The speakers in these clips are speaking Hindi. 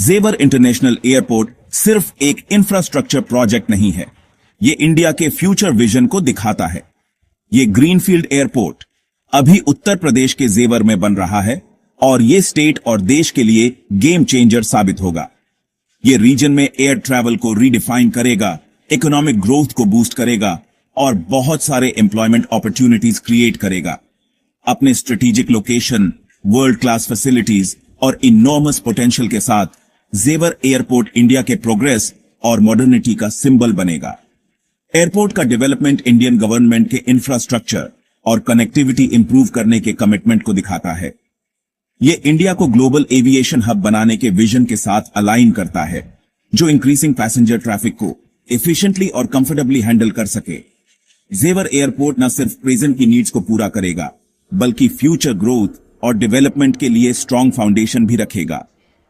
जेवर इंटरनेशनल एयरपोर्ट सिर्फ एक इंफ्रास्ट्रक्चर प्रोजेक्ट नहीं है, ये इंडिया के फ्यूचर विजन को दिखाता है। ये ग्रीनफील्ड एयरपोर्ट अभी उत्तर प्रदेश के जेवर में बन रहा है और ये स्टेट और देश के लिए गेम चेंजर साबित होगा। ये रीजन में एयर ट्रैवल को रीडिफाइन करेगा, इकोनॉमिक ग्रोथ को बूस्ट करेगा और बहुत सारे एम्प्लॉयमेंट अपॉर्चुनिटीज क्रिएट करेगा। अपने strategic location, world class facilities और इनॉर्मस पोटेंशियल के साथ जेवर एयरपोर्ट इंडिया के प्रोग्रेस और मॉडर्निटी का सिंबल बनेगा। एयरपोर्ट का डेवलपमेंट इंडियन गवर्नमेंट के इंफ्रास्ट्रक्चर और कनेक्टिविटी इंप्रूव करने के कमिटमेंट को दिखाता है। यह इंडिया को ग्लोबल एविएशन हब बनाने के विजन के साथ अलाइन करता है, जो इंक्रीजिंग पैसेंजर ट्रैफिक को एफिशिएंटली और कंफर्टेबली हैंडल कर सके। जेवर एयरपोर्ट न सिर्फ प्रेजेंट की नीड्स को पूरा करेगा, बल्कि फ्यूचर ग्रोथ और डेवलपमेंट के लिए स्ट्रॉन्ग फाउंडेशन भी रखेगा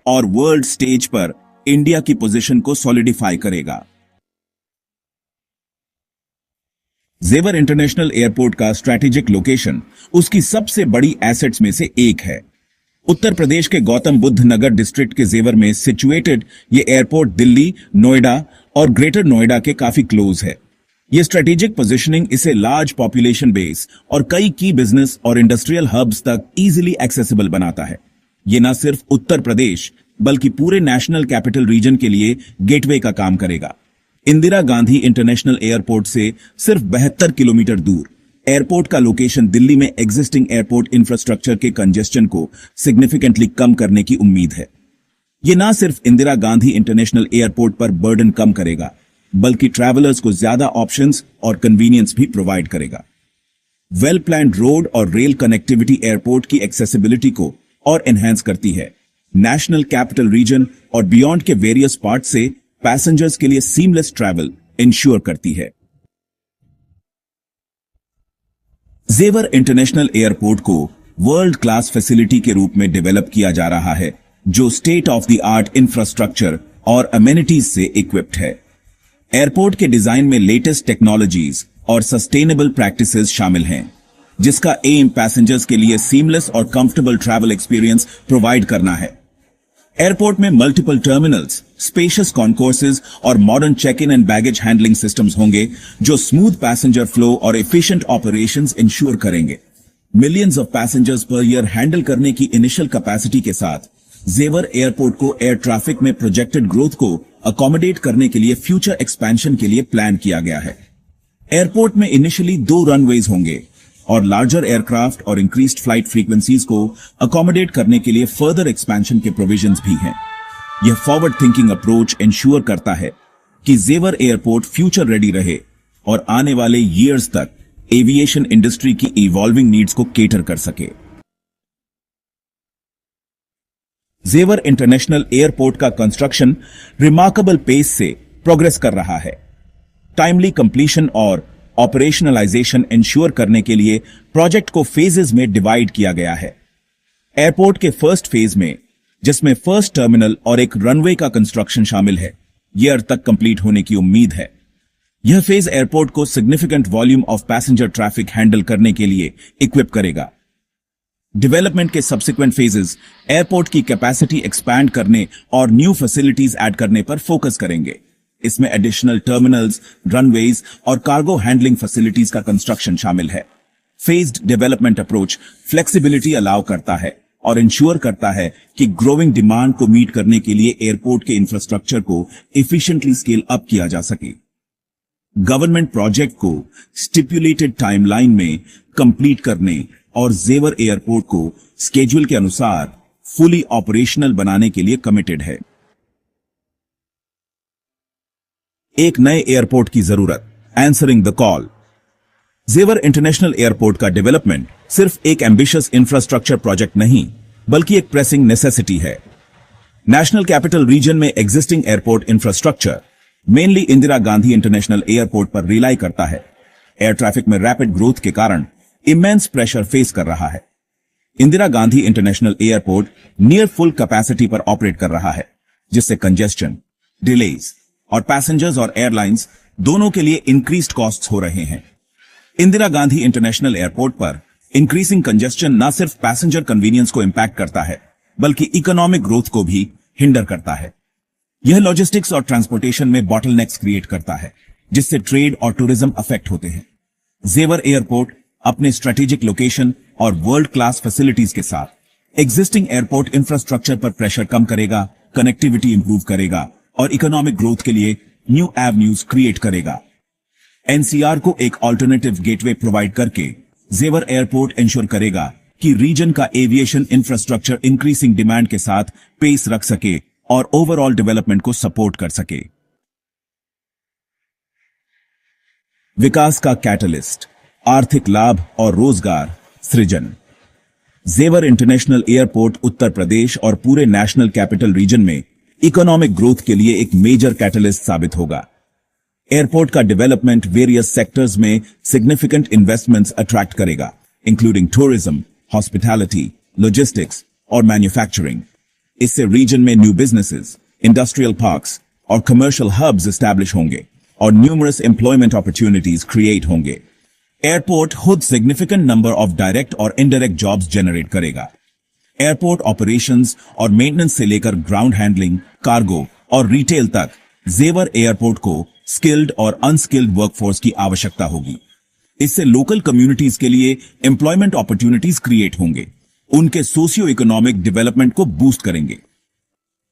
और वर्ल्ड स्टेज पर इंडिया की पोजीशन को सॉलिडिफाई करेगा। जेवर इंटरनेशनल एयरपोर्ट का स्ट्रैटेजिक लोकेशन उसकी सबसे बड़ी एसेट्स में से एक है। उत्तर प्रदेश के गौतम बुद्ध नगर डिस्ट्रिक्ट के जेवर में सिचुएटेड ये एयरपोर्ट दिल्ली, नोएडा और ग्रेटर नोएडा के काफी क्लोज है। ये स्ट्रेटेजिक पोजीशनिंग इसे लार्ज पॉपुलेशन बेस और कई की बिजनेस और इंडस्ट्रियल हब्स तक इजीली एक्सेसिबल बनाता है। ये न सिर्फ उत्तर प्रदेश बल्कि पूरे नेशनल कैपिटल रीजन के लिए गेटवे का काम करेगा। इंदिरा गांधी इंटरनेशनल एयरपोर्ट से सिर्फ 72 किलोमीटर दूर एयरपोर्ट का लोकेशन दिल्ली में एग्जिस्टिंग एयरपोर्ट इंफ्रास्ट्रक्चर के कंजेस्शन को सिग्निफिकेंटली कम करने की उम्मीद है। यह न सिर्फ इंदिरा गांधी इंटरनेशनल एयरपोर्ट पर बर्डन कम करेगा, बल्कि ट्रैवलर्स को ज्यादा ऑप्शंस और कन्वीनियंस भी प्रोवाइड करेगा। वेल प्लान्ड रोड और रेल कनेक्टिविटी एयरपोर्ट की एक्सेसिबिलिटी को और एनहांस करती है। नेशनल कैपिटल रीजन और बियॉन्ड के वेरियस पार्ट से पैसेंजर्स के लिए सीमलेस ट्रैवल इंश्योर करती है। जेवर इंटरनेशनल एयरपोर्ट को वर्ल्ड क्लास फैसिलिटी के रूप में डेवलप किया जा रहा है, जो state of the art infrastructure और अमेनिटीज से इक्विप्ड है। एयरपोर्ट के डिजाइन में लेटेस्ट टेक्नोलॉजीज और सस्टेनेबल प्रैक्टिसेस शामिल हैं, जिसका एम पैसेंजर्स के लिए सीमलेस और कंफर्टेबल ट्रैवल एक्सपीरियंस प्रोवाइड करना है। एयरपोर्ट में मल्टीपल टर्मिनल्स, स्पेशियस कॉन्कोर्सेज और modern check in and baggage handling systems होंगे, जो स्मूथ पैसेंजर फ्लो और एफिशिएंट ऑपरेशंस इंश्योर करेंगे। Millions of passengers per year handle करने की इनिशियल कैपेसिटी के साथ जेवर एयरपोर्ट को एयर ट्रैफिक में प्रोजेक्टेड ग्रोथ को अकोमोडेट करने के लिए फ्यूचर एक्सपेंशन के लिए प्लान किया गया है। एयरपोर्ट में इनिशियली 2 रनवेज होंगे और लार्जर एयरक्राफ्ट और इंक्रीज्ड फ्लाइट फ्रीक्वेंसीज को अकोमोडेट करने के लिए फर्दर एक्सपेंशन के प्रोविजंस भी हैं। यह फॉरवर्ड थिंकिंग अप्रोच इंश्योर करता है कि जेवर एयरपोर्ट फ्यूचर रेडी रहे और आने वाले ईयर्स तक एविएशन इंडस्ट्री की इवॉल्विंग नीड्स को केटर कर सके। जेवर इंटरनेशनल एयरपोर्ट का कंस्ट्रक्शन रिमार्केबल पेस से प्रोग्रेस कर रहा है। टाइमली कंप्लीशन और ऑपरेशनलाइजेशन इंश्योर करने के लिए प्रोजेक्ट को फेजेस में डिवाइड किया गया है। एयरपोर्ट के फर्स्ट फेज में, जिसमें फर्स्ट टर्मिनल और एक रनवे का कंस्ट्रक्शन शामिल है, ईयर तक कंप्लीट होने की उम्मीद है। यह फेज एयरपोर्ट को significant volume of passenger traffic handle करने के लिए इक्विप करेगा। डेवलपमेंट के सब्सिक्वेंट फेजेस एयरपोर्ट की कैपेसिटी एक्सपैंड करने और न्यू फैसिलिटीज ऐड करने पर फोकस करेंगे। इसमें एडिशनल टर्मिनल्स, रनवेज और कार्गो हैंडलिंग फैसिलिटीज का कंस्ट्रक्शन शामिल है। Phased development approach flexibility allow करता है और इंश्योर करता है कि ग्रोइंग डिमांड को मीट करने के लिए एयरपोर्ट के इंफ्रास्ट्रक्चर को एफिशिएंटली स्केल अप किया जा सके। गवर्नमेंट प्रोजेक्ट को स्टिपुलेटेड टाइमलाइन में कंप्लीट करने और जेवर एयरपोर्ट को स्केड्यूल के अनुसार फुली ऑपरेशनल बनाने के लिए कमिटेड है। एक नए एयरपोर्ट की जरूरत, आंसरिंग द कॉल। जेवर इंटरनेशनल एयरपोर्ट का डेवलपमेंट सिर्फ एक एम्बिशियस इंफ्रास्ट्रक्चर प्रोजेक्ट नहीं, बल्कि एक प्रेसिंग नेसेसिटी है। नेशनल कैपिटल रीजन में existing airport infrastructure mainly Indira Gandhi international airport पर रिलाई करता है। एयर ट्रैफिक में रैपिड ग्रोथ के कारण इमेंस प्रेशर फेस कर रहा है। Indira Gandhi international airport near full capacity पर ऑपरेट कर रहा है, जिससे कंजेस्शन, डिलेज और पैसेंजर्स और एयरलाइंस दोनों के लिए इंक्रीज्ड कॉस्ट्स हो रहे हैं। इंदिरा गांधी इंटरनेशनल एयरपोर्ट पर इंक्रीजिंग कंजेस्शन न सिर्फ पैसेंजर कन्वीनियंस को इंपैक्ट करता है, बल्कि इकोनॉमिक ग्रोथ को भी हिंडर करता है। यह लॉजिस्टिक्स और ट्रांसपोर्टेशन में बॉटलनेक्स क्रिएट करता है, जिससे ट्रेड और टूरिज्म अफेक्ट होते हैं। जेवर एयरपोर्ट अपने स्ट्रेटेजिक लोकेशन और वर्ल्ड क्लास फैसिलिटीज के साथ एग्जिस्टिंग एयरपोर्ट इंफ्रास्ट्रक्चर पर प्रेशर कम करेगा, कनेक्टिविटी इंप्रूव करेगा और इकोनॉमिक ग्रोथ के लिए न्यू एवेन्यूज क्रिएट करेगा। एनसीआर को एक ऑल्टरनेटिव गेटवे प्रोवाइड करके जेवर एयरपोर्ट इंश्योर करेगा कि रीजन का एविएशन इंफ्रास्ट्रक्चर इंक्रीजिंग डिमांड के साथ पेस रख सके और ओवरऑल डेवलपमेंट को सपोर्ट कर सके। विकास का कैटलिस्ट, आर्थिक लाभ और रोजगार सृजन। जेवर इंटरनेशनल एयरपोर्ट उत्तर प्रदेश और पूरे नेशनल कैपिटल रीजन में इकोनॉमिक ग्रोथ के लिए एक मेजर कैटलिस्ट साबित होगा। एयरपोर्ट का डेवलपमेंट वेरियस सेक्टर्स में सिग्निफिकेंट इन्वेस्टमेंट्स अट्रैक्ट करेगा, इंक्लूडिंग टूरिज्म, हॉस्पिटैलिटी, लॉजिस्टिक्स और मैन्युफैक्चरिंग। इससे रीजन में न्यू बिजनेसेस, इंडस्ट्रियल पार्क्स और कमर्शियल हब्स एस्टैब्लिश होंगे और न्यूमरस एम्प्लॉयमेंट अपॉर्चुनिटीज क्रिएट होंगे। एयरपोर्ट खुद सिग्निफिकेंट नंबर ऑफ डायरेक्ट और इनडायरेक्ट जॉब्स जनरेट करेगा। एयरपोर्ट ऑपरेशंस और मेंटेनेंस से लेकर ग्राउंड हैंडलिंग, कार्गो और रिटेल तक जेवर एयरपोर्ट को स्किल्ड और अनस्किल्ड वर्कफोर्स की आवश्यकता होगी। इससे लोकल कम्युनिटीज के लिए एम्प्लॉयमेंट अपॉर्चुनिटीज क्रिएट होंगे, उनके सोशियो इकोनॉमिक डेवलपमेंट को बूस्ट करेंगे।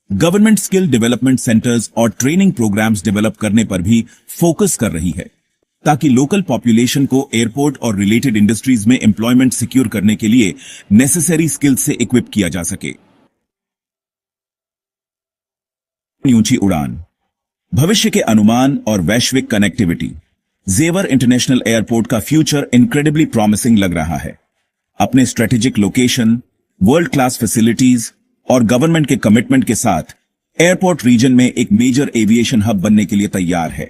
गवर्नमेंट स्किल डेवलपमेंट सेंटर्स और ट्रेनिंग प्रोग्राम्स डेवलप करने पर भी फोकस कर रही है, ताकि लोकल पॉपुलेशन को एयरपोर्ट और रिलेटेड इंडस्ट्रीज में एम्प्लॉयमेंट सिक्योर करने के लिए नेसेसरी स्किल्स से इक्विप किया जा सके। ऊंची उड़ान, भविष्य के अनुमान और वैश्विक कनेक्टिविटी। जेवर इंटरनेशनल एयरपोर्ट का फ्यूचर इनक्रेडिबली प्रॉमिसिंग लग रहा है। अपने strategic location, world class facilities और गवर्नमेंट के कमिटमेंट के साथ एयरपोर्ट रीजन में एक मेजर एविएशन हब बनने के लिए तैयार है।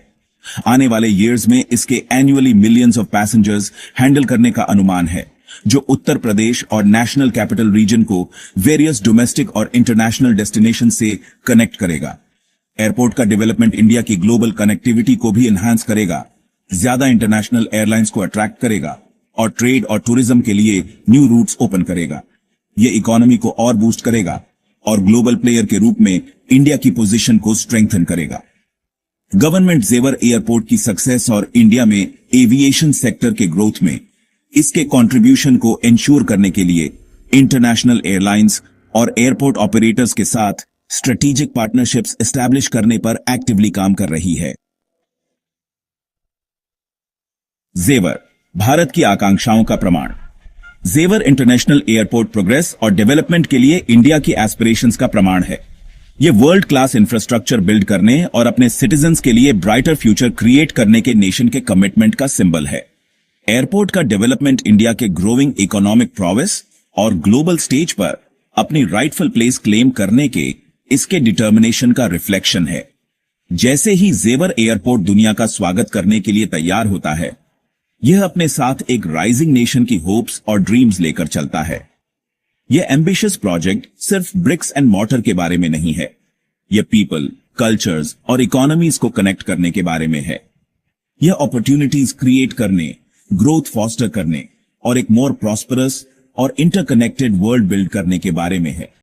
आने वाले ईयर्स में इसके annually millions of passengers handle करने का अनुमान है, जो उत्तर प्रदेश और नेशनल कैपिटल रीजन को वेरियस डोमेस्टिक और इंटरनेशनल डेस्टिनेशन से कनेक्ट करेगा। एयरपोर्ट का डेवलपमेंट इंडिया की ग्लोबल कनेक्टिविटी को भी एनहांस करेगा, ज्यादा इंटरनेशनल एयरलाइंस को अट्रैक्ट करेगा और ट्रेड और टूरिज्म के लिए न्यू रूट्स ओपन करेगा। यह इकोनॉमी को और बूस्ट करेगा और ग्लोबल प्लेयर के रूप में इंडिया की पोजीशन को स्ट्रेंथन करेगा। गवर्नमेंट जेवर एयरपोर्ट की सक्सेस और इंडिया में एविएशन सेक्टर के ग्रोथ में इसके कंट्रीब्यूशन को इंश्योर करने के लिए इंटरनेशनल एयरलाइंस और एयरपोर्ट ऑपरेटर्स के साथ स्ट्रेटेजिक पार्टनरशिप्स एस्टैब्लिश करने पर एक्टिवली काम कर रही है। जेवर, भारत की आकांक्षाओं का प्रमाण। जेवर इंटरनेशनल एयरपोर्ट प्रोग्रेस और डेवलपमेंट के लिए इंडिया की एस्पिरेशंस का प्रमाण है। यह वर्ल्ड क्लास इंफ्रास्ट्रक्चर बिल्ड करने और अपने सिटीजन्स के लिए ब्राइटर फ्यूचर क्रिएट करने के नेशन के कमिटमेंट का सिंबल है। एयरपोर्ट का डेवलपमेंट इंडिया के ग्रोइंग इकोनॉमिक प्रोग्रेस और ग्लोबल स्टेज पर अपनी राइटफुल प्लेस क्लेम करने के इसके डिटर्मिनेशन का रिफ्लेक्शन है। जैसे ही जेवर एयरपोर्ट दुनिया का स्वागत करने के लिए तैयार होता है, यह अपने साथ एक राइजिंग नेशन की होप्स और ड्रीम्स लेकर चलता है। यह एम्बिशियस प्रोजेक्ट सिर्फ ब्रिक्स एंड मॉर्टर के बारे में नहीं है, यह पीपल, कल्चर्स और इकोनॉमीज को कनेक्ट करने के बारे में है। यह अपॉर्चुनिटीज क्रिएट करने, ग्रोथ फॉस्टर करने और एक मोर प्रॉस्परस और इंटरकनेक्टेड वर्ल्ड बिल्ड करने के बारे में है।